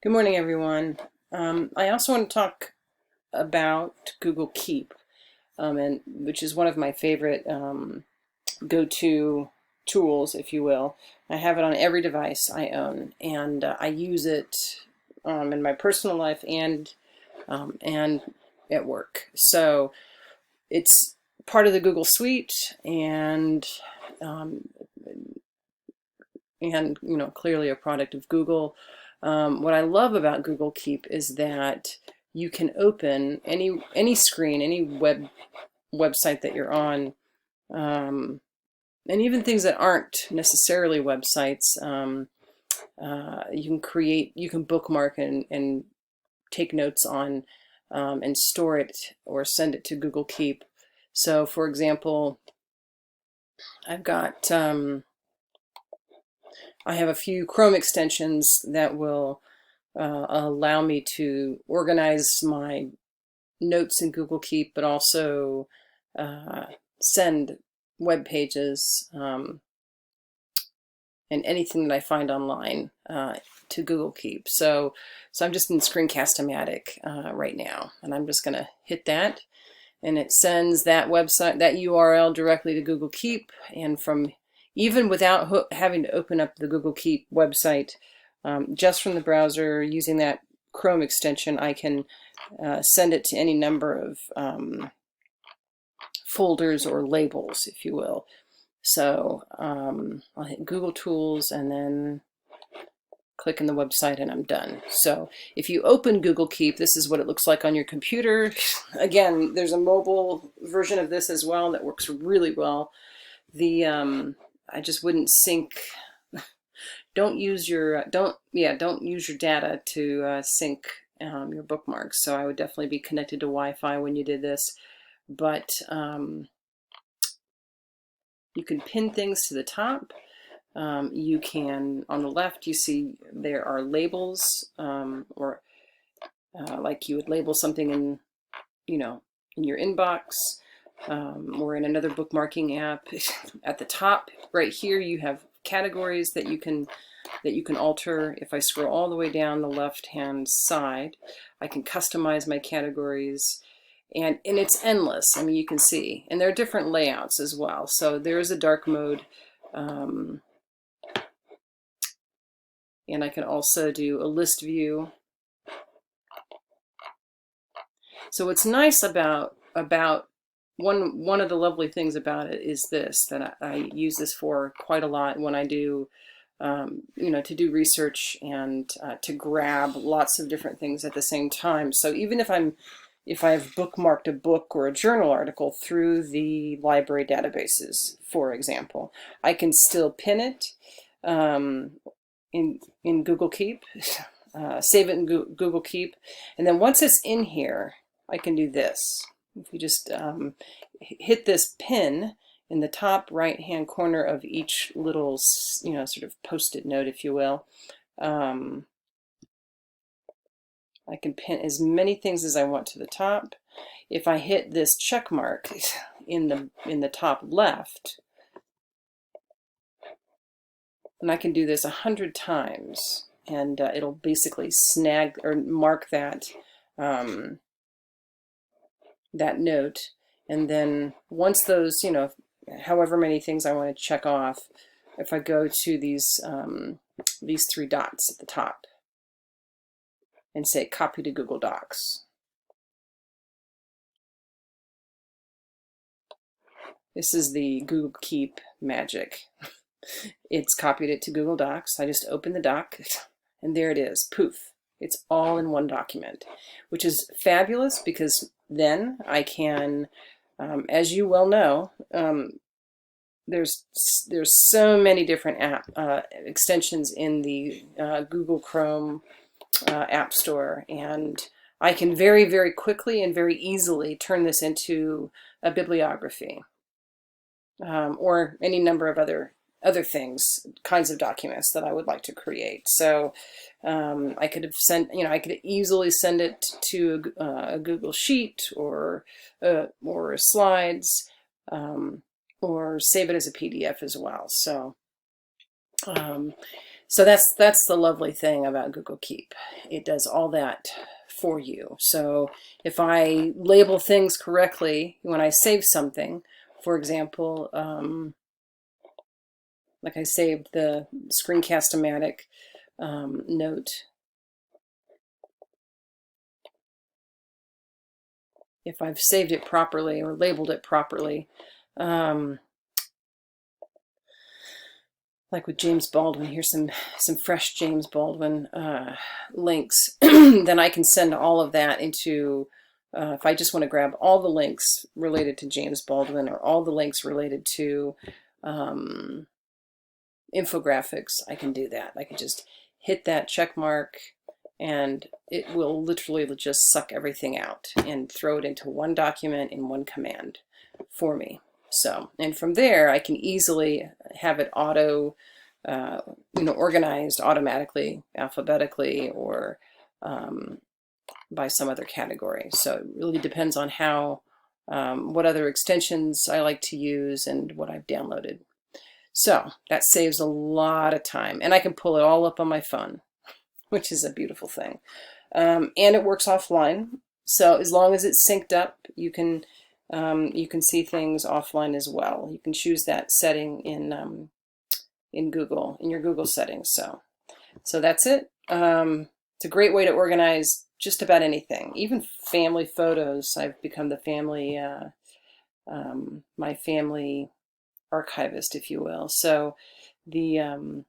Good morning, everyone. I also want to talk about Google Keep, and which is one of my favorite go-to tools, if you will. I have it on every device I own, and I use it in my personal life and at work. So it's part of the Google Suite, um, and clearly a product of Google. What I love about Google Keep is that you can open any screen, any website that you're on, um, and even things that aren't necessarily websites. You can bookmark and take notes on, and store it or send it to Google Keep. So, for example, I've got I have a few Chrome extensions that will allow me to organize my notes in Google Keep, but also send web pages and anything that I find online to Google Keep. So I'm just in Screencast-O-Matic right now, and I'm just going to hit that, and it sends that website, that URL, directly to Google Keep. And from even without having to open up the Google Keep website, just from the browser using that Chrome extension, I can send it to any number of folders or labels, if you will. So I'll hit Google Tools and then click in the website, and I'm done. So if you open Google Keep, this is what it looks like on your computer. Again, there's a mobile version of this as well that works really well. I just wouldn't sync. Don't use your don't use your data to sync your bookmarks. So I would definitely be connected to Wi-Fi when you did this. But you can pin things to the top. You can, on the left, you see there are labels, or like you would label something in, in your inbox, or in another bookmarking app. At the top, right here, you have categories that you can alter. If I scroll all the way down the left-hand side, I can customize my categories. And it's endless. I mean, you can see. And there are different layouts as well. So there is a dark mode. And I can also do a list view. So what's nice about one of the lovely things about it is this, that I use this for quite a lot when I do, to do research and to grab lots of different things at the same time. So even if I've bookmarked a book or a journal article through the library databases, for example, I can still pin it in Google Keep, save it in Google Keep, and then once it's in here, I can do this. If you just hit this pin in the top right-hand corner of each little, sort of post-it note, if you will, I can pin as many things as I want to the top. If I hit this check mark in the top left, and I can do this 100 times, and it'll basically snag or mark that that note. And then once those, however many things I want to check off, if I go to these three dots at the top and say copy to Google Docs, this is the Google Keep magic. It's copied it to Google Docs. I just open the doc, and there it is. Poof. It's all in one document, which is fabulous, because then I can, as you well know, there's so many different extensions in the Google Chrome App Store, and I can very, very quickly and very easily turn this into a bibliography, or any number of other things, kinds of documents that I would like to create. So I could have I could easily send it to a Google Sheet or slides, or save it as a PDF as well. So So that's the lovely thing about Google Keep. It does all that for you. So if I label things correctly when I save something, for example, like I saved the Screencast-O-Matic note. If I've saved it properly or labeled it properly, like with James Baldwin, here's some fresh James Baldwin links, then I can send all of that into, if I just want to grab all the links related to James Baldwin or all the links related to infographics, I can do that. I can just hit that check mark and it will literally just suck everything out and throw it into one document in one command for me. So, and from there I can easily have it auto, organized automatically, alphabetically, or by some other category. So it really depends on how, what other extensions I like to use and what I've downloaded. So that saves a lot of time, and I can pull it all up on my phone, which is a beautiful thing. And it works offline. So as long as it's synced up, you can see things offline as well. You can choose that setting in Google, in your Google settings. So that's it. It's a great way to organize just about anything, even family photos. I've become the family, my family archivist, if you will. So the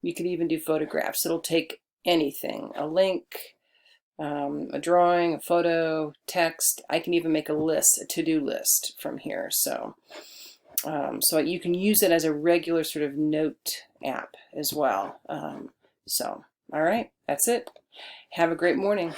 you can even do photographs. It'll take anything, a link, a drawing, a photo, text. I can even make a list, a to-do list from here. So so you can use it as a regular sort of note app as well. So all right, that's it. Have a great morning.